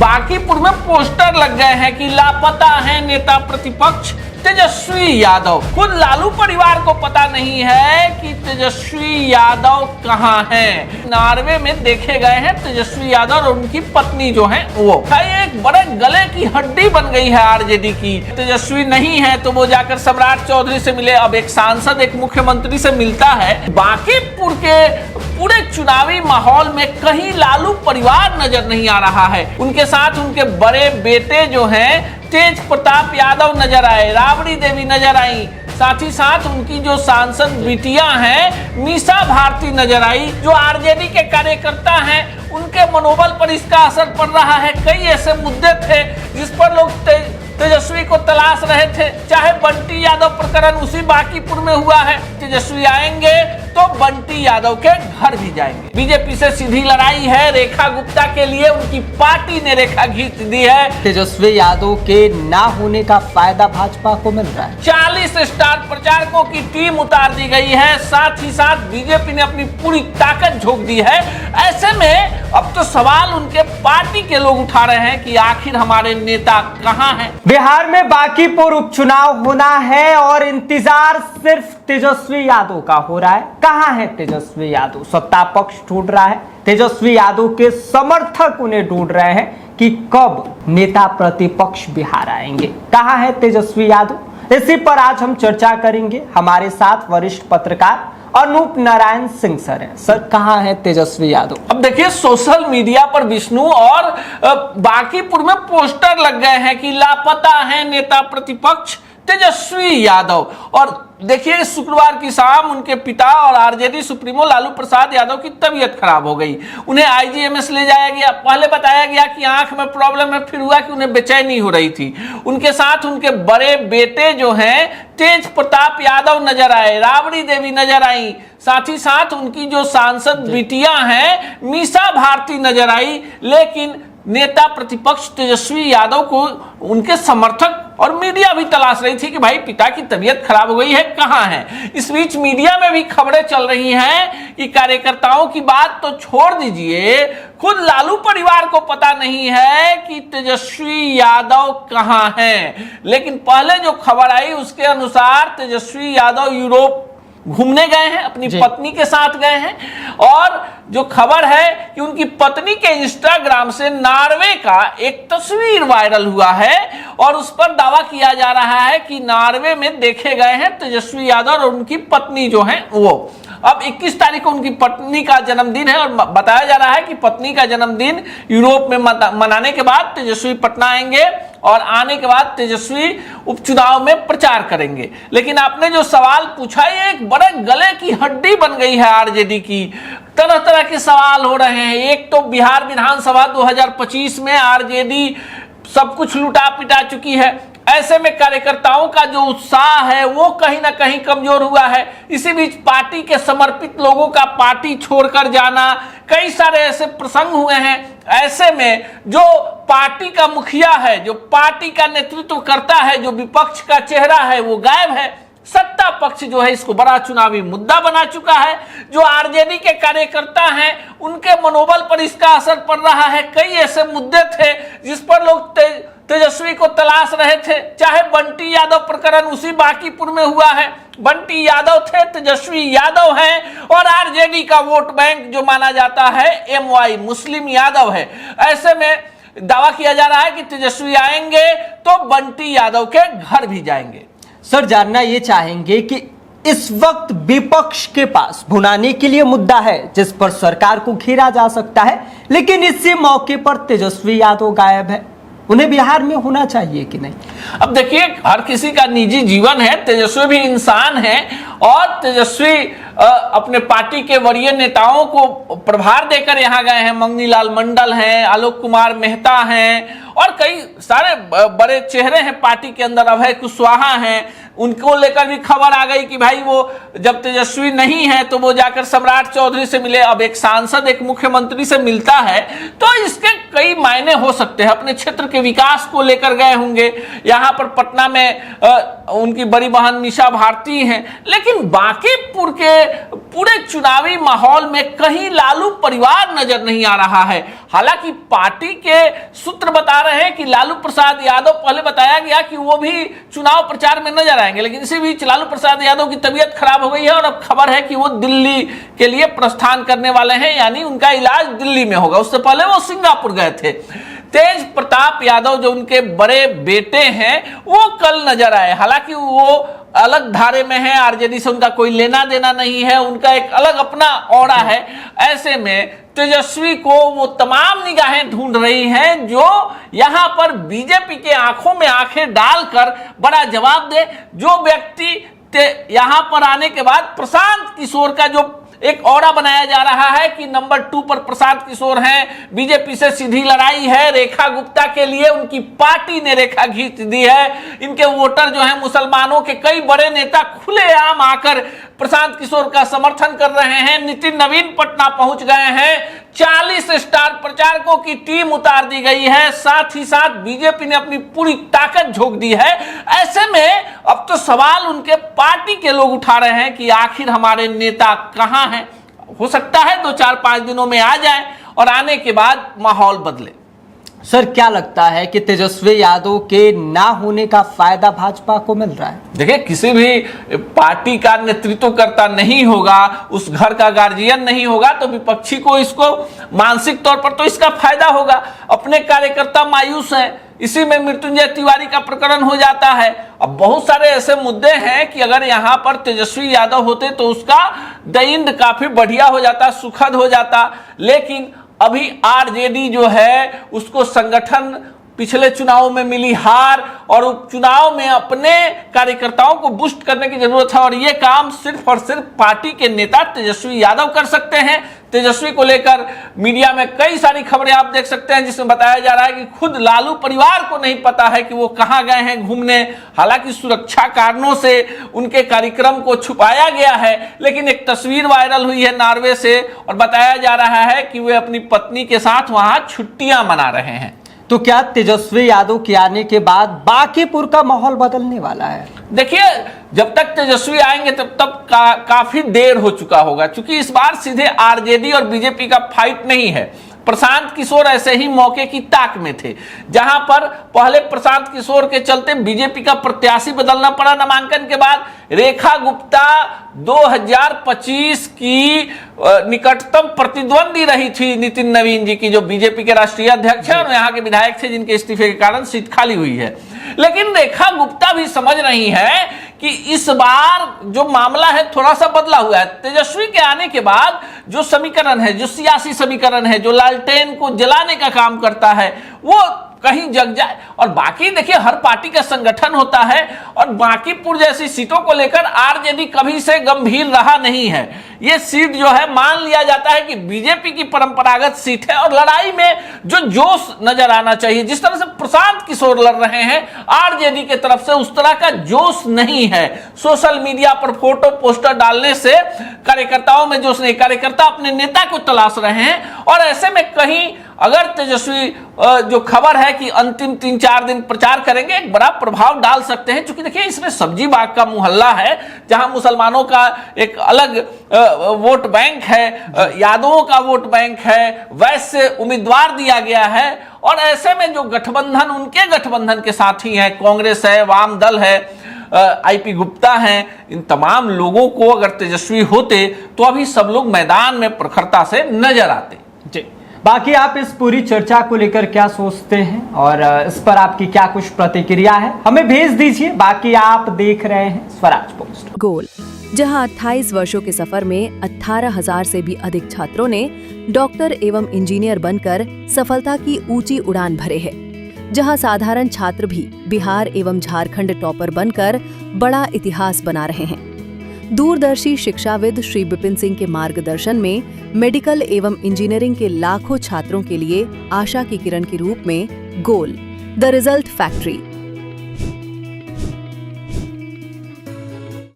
बांकीपुर में पोस्टर लग गए हैं कि लापता है नेता प्रतिपक्ष तेजस्वी यादव। खुद लालू परिवार को पता नहीं है कि तेजस्वी यादव कहां हैं। नॉर्वे में देखे गए हैं तेजस्वी यादव और उनकी पत्नी जो है वो एक बड़े गले की हड्डी बन गई है आरजेडी की। तेजस्वी नहीं है तो वो जाकर सम्राट चौधरी से मिले। अब एक सांसद एक मुख्यमंत्री से मिलता है। बांकीपुर के पूरे चुनावी माहौल में कहीं लालू परिवार नजर नहीं आ रहा है। उनके साथ उनके बड़े बेटे जो हैं तेज प्रताप यादव नजर आए, राबड़ी देवी नजर आई, साथ ही साथ उनकी जो सांसद बिटिया हैं मीसा भारती नजर आई। जो आरजेडी के कार्यकर्ता हैं उनके मनोबल पर इसका असर पड़ रहा है। कई ऐसे मुद्दे थे जिस पर लोग तेजस्वी को तलाश रहे थे, चाहे बंटी यादव प्रकरण उसी बांकीपुर में हुआ है। तेजस्वी आएंगे तो बंटी यादव के घर भी जाएंगे। बीजेपी से सीधी लड़ाई है रेखा गुप्ता के लिए, उनकी पार्टी ने रेखा खींच दी है। तेजस्वी यादव के ना होने का फायदा भाजपा को मिल रहा है। 40 स्टार प्रचारकों की टीम उतार दी गई है। साथ ही साथ बीजेपी ने अपनी पूरी ताकत झोंक दी है। ऐसे में अब तो सवाल उनके पार्टी के लोग उठा रहे हैं कि आखिर हमारे नेता कहां हैं। बिहार में बांकीपुर उपचुनाव होना है और इंतजार सिर्फ तेजस्वी यादव का हो रहा है। कहां है तेजस्वी यादव? सत्ता पक्ष ढूंढ रहा है, तेजस्वी यादव के समर्थक उन्हें ढूंढ रहे हैं कि कब नेता प्रतिपक्ष बिहार आएंगे। कहां है तेजस्वी यादव? इसी पर आज हम चर्चा करेंगे। हमारे साथ वरिष्ठ पत्रकार अनूप नारायण सिंह सर हैं। सर, कहां है तेजस्वी यादव? अब देखिए, सोशल मीडिया पर विष्णु और बांकीपुर में पोस्टर लग गए हैं कि लापता है नेता प्रतिपक्ष तेजस्वी यादव। और देखिए, शुक्रवार की शाम उनके पिता और आरजेडी सुप्रीमो लालू प्रसाद यादव की तबीयत खराब हो गई। उन्हें आईजीएमएस ले जाया गया। पहले बताया गया कि आंख में प्रॉब्लम है, फिर हुआ कि उन्हें बेचैनी हो रही थी। उनके साथ उनके बड़े बेटे जो हैं तेज प्रताप यादव नजर आए, राबड़ी देवी नजर आई, साथ ही साथ उनकी जो सांसद बिटिया हैं मीसा भारती नजर आई। लेकिन नेता प्रतिपक्ष तेजस्वी यादव को उनके समर्थक और मीडिया भी तलाश रही थी कि भाई पिता की तबीयत खराब हो गई है, कहां है। इस बीच मीडिया में भी खबरें चल रही हैं कि कार्यकर्ताओं की बात तो छोड़ दीजिए, खुद लालू परिवार को पता नहीं है कि तेजस्वी यादव कहां हैं। लेकिन पहले जो खबर आई उसके अनुसार तेजस्वी यादव यूरोप घूमने गए हैं, अपनी पत्नी के साथ गए हैं। और जो खबर है कि उनकी पत्नी के इंस्टाग्राम से नॉर्वे का एक तस्वीर वायरल हुआ है और उस पर दावा किया जा रहा है कि नॉर्वे में देखे गए हैं तेजस्वी यादव और उनकी पत्नी जो है वो। अब 21 तारीख को उनकी पत्नी का जन्मदिन है और बताया जा रहा है कि पत्नी का जन्मदिन यूरोप में मनाने के बाद तेजस्वी पटना आएंगे और आने के बाद तेजस्वी उपचुनाव में प्रचार करेंगे। लेकिन आपने जो सवाल पूछा, ये एक बड़े गले की हड्डी बन गई है आरजेडी की। तरह तरह के सवाल हो रहे हैं। एक तो बिहार विधानसभा 2025 में आरजेडी सब कुछ लुटा पिटा चुकी है। ऐसे में कार्यकर्ताओं का जो उत्साह है वो कहीं ना कहीं कमजोर हुआ है। इसी बीच पार्टी के समर्पित लोगों का पार्टी छोड़कर जाना, कई सारे ऐसे प्रसंग हुए हैं। ऐसे में जो पार्टी का मुखिया है, जो पार्टी का नेतृत्व करता है, जो विपक्ष का चेहरा है, वो गायब है। सत्ता पक्ष जो है इसको बड़ा चुनावी मुद्दा बना चुका है। जो आरजेडी के कार्यकर्ता हैं उनके मनोबल पर इसका असर पड़ रहा है। कई ऐसे मुद्दे थे जिस पर लोग तेजस्वी को तलाश रहे थे, चाहे बंटी यादव प्रकरण उसी बांकीपुर में हुआ है। बंटी यादव थे, तेजस्वी यादव हैं और आरजेडी का वोट बैंक जो माना जाता है एमवाई मुस्लिम यादव है। ऐसे में दावा किया जा रहा है कि तेजस्वी आएंगे तो बंटी यादव के घर भी जाएंगे। सर, जानना ये चाहेंगे कि इस वक्त विपक्ष के पास भुनाने के लिए मुद्दा है जिस पर सरकार को घेरा जा सकता है, लेकिन इसी मौके पर तेजस्वी यादव गायब है। उन्हें बिहार में होना चाहिए कि नहीं? अब देखिए, हर किसी का निजी जीवन है, तेजस्वी भी इंसान है और तेजस्वी अपने पार्टी के वरीय नेताओं को प्रभार देकर यहाँ गए हैं। मंगनी लाल मंडल हैं, आलोक कुमार मेहता हैं और कई सारे बड़े चेहरे हैं पार्टी के अंदर। अभय कुशवाहा हैं, उनको लेकर भी खबर आ गई कि भाई वो जब तेजस्वी नहीं है तो वो जाकर सम्राट चौधरी से मिले। अब एक सांसद एक मुख्यमंत्री से मिलता है तो इसके कई मायने हो सकते हैं। अपने क्षेत्र के विकास को लेकर गए होंगे, यहाँ पर पटना में उनकी बड़ी बहन मीसा भारती हैं, लेकिन बांकीपुर के पूरे चुनावी माहौल में कहीं लालू परिवार नजर नहीं आ रहा है। हालांकि पार्टी के सूत्र बता रहे हैं कि लालू प्रसाद यादव, पहले बताया गया कि वो भी चुनाव प्रचार में नजर आएंगे, लेकिन इसी बीच लालू प्रसाद यादव की तबीयत खराब हो गई है और अब खबर है कि वो दिल्ली के लिए प्रस्थान करने वाले हैं, यानी उनका इलाज दिल्ली में होगा। उससे पहले वो सिंगापुर गए थे। तेज प्रताप यादव जो उनके बड़े बेटे हैं वो कल नजर आए। हालांकि वो अलग धारे में है, आरजेडी से उनका कोई लेना देना नहीं है, उनका एक अलग अपना ऑरा है। ऐसे में तेजस्वी को वो तमाम निगाहें ढूंढ रही हैं जो यहां पर बीजेपी के आंखों में आंखें डालकर बड़ा जवाब दे। जो व्यक्ति यहां पर आने के बाद प्रशांत किशोर का जो एक ऑरा बनाया जा रहा है कि नंबर 2 पर प्रशांत किशोर हैं, बीजेपी से सीधी लड़ाई है, रेखा गुप्ता के लिए उनकी पार्टी ने रेखा खींच दी है। इनके वोटर जो हैं मुसलमानों के कई बड़े नेता खुलेआम आकर प्रशांत किशोर का समर्थन कर रहे हैं। नितिन नवीन पटना पहुंच गए हैं, 40 स्टार प्रचारकों की टीम उतार दी गई है, साथ ही साथ बीजेपी ने अपनी पूरी ताकत झोंक दी है। ऐसे में अब तो सवाल उनके पार्टी के लोग उठा रहे हैं कि आखिर हमारे नेता कहां हैं। हो सकता है 2-4-5 दिनों में आ जाए और आने के बाद माहौल बदले। सर क्या लगता है कि तेजस्वी यादव के ना होने का फायदा भाजपा को मिल रहा है? देखिए, किसी भी पार्टी का नेतृत्व करता नहीं होगा, उस घर का गार्जियन नहीं होगा तो विपक्षी को इसको मानसिक तौर पर तो इसका फायदा होगा। अपने कार्यकर्ता मायूस हैं, इसी में मृत्युंजय तिवारी का प्रकरण हो जाता है। अब बहुत सारे ऐसे मुद्दे हैं कि अगर यहां पर तेजस्वी यादव होते तो उसका द एंड काफी बढ़िया हो जाता, सुखद हो जाता। लेकिन अभी आरजेडी जो है उसको संगठन पिछले चुनाव में मिली हार और उपचुनाव में अपने कार्यकर्ताओं को बूस्ट करने की जरूरत है और ये काम सिर्फ और सिर्फ पार्टी के नेता तेजस्वी यादव कर सकते हैं। तेजस्वी को लेकर मीडिया में कई सारी खबरें आप देख सकते हैं जिसमें बताया जा रहा है कि खुद लालू परिवार को नहीं पता है कि वो कहां गए हैं घूमने। हालांकि सुरक्षा कारणों से उनके कार्यक्रम को छुपाया गया है, लेकिन एक तस्वीर वायरल हुई है नॉर्वे से और बताया जा रहा है कि वे अपनी पत्नी के साथ वहां छुट्टियां मना रहे हैं। तो क्या तेजस्वी यादव के आने के बाद बांकीपुर का माहौल बदलने वाला है? देखिए, जब तक तेजस्वी आएंगे तब तक काफी देर हो चुका होगा, क्योंकि इस बार सीधे आरजेडी और बीजेपी का फाइट नहीं है। प्रशांत किशोर ऐसे ही मौके की ताक में थे, जहां पर पहले प्रशांत किशोर के चलते बीजेपी का प्रत्याशी बदलना पड़ा नामांकन के बाद। रेखा गुप्ता 2025 की निकटतम प्रतिद्वंदी रही थी नितिन नवीन जी की, जो बीजेपी के राष्ट्रीय अध्यक्ष हैं और यहाँ के विधायक थे जिनके इस्तीफे के कारण सीट खाली हुई है। लेकिन रेखा गुप्ता भी समझ रही है कि इस बार जो मामला है थोड़ा सा बदला हुआ है। तेजस्वी के आने के बाद जो समीकरण है, जो सियासी समीकरण है, जो लालटेन को जलाने का काम करता है, वो कहीं जग जाए। और बाकी देखिए, हर पार्टी का संगठन होता है और बांकीपुर जैसी सीटों को लेकर आरजेडी कभी से गंभीर रहा नहीं है। ये सीट जो है मान लिया जाता है कि बीजेपी की परंपरागत सीट है और लड़ाई में जो जोश नजर आना चाहिए, जिस तरह से प्रशांत किशोर लड़ रहे हैं आरजेडी के तरफ से, उस तरह का जोश नहीं है। सोशल मीडिया पर फोटो पोस्टर डालने से कार्यकर्ताओं में जोश नहीं, कार्यकर्ता अपने नेता को तलाश रहे हैं। और ऐसे में कहीं अगर तेजस्वी जो खबर है कि अंतिम 3-4 दिन प्रचार करेंगे, एक बड़ा प्रभाव डाल सकते हैं। क्योंकि देखिए, इसमें सब्जी बाग का मोहल्ला है, जहां मुसलमानों का एक अलग वोट बैंक है, यादवों का वोट बैंक है, वैसे उम्मीदवार दिया गया है। और ऐसे में जो गठबंधन, उनके गठबंधन के साथी हैं, कांग्रेस है, वाम दल है, आईपी गुप्ता हैं, इन तमाम लोगों को अगर तेजस्वी होते तो अभी सब लोग मैदान में प्रखरता से नजर आते। जी, बाकी आप इस पूरी चर्चा को लेकर क्या सोचते हैं और इस पर आपकी क्या कुछ प्रतिक्रिया है, हमें भेज दीजिए। बाकी आप देख रहे हैं स्वराज पोस्ट। गोल, जहां 28 वर्षों के सफर में 18,000 से भी अधिक छात्रों ने डॉक्टर एवं इंजीनियर बनकर सफलता की ऊंची उड़ान भरे है, जहां साधारण छात्र भी बिहार एवं झारखंड टॉपर बनकर बड़ा इतिहास बना रहे हैं। दूरदर्शी शिक्षाविद श्री विपिन सिंह के मार्गदर्शन में मेडिकल एवं इंजीनियरिंग के लाखों छात्रों के लिए आशा की किरण के रूप में गोल द रिजल्ट फैक्ट्री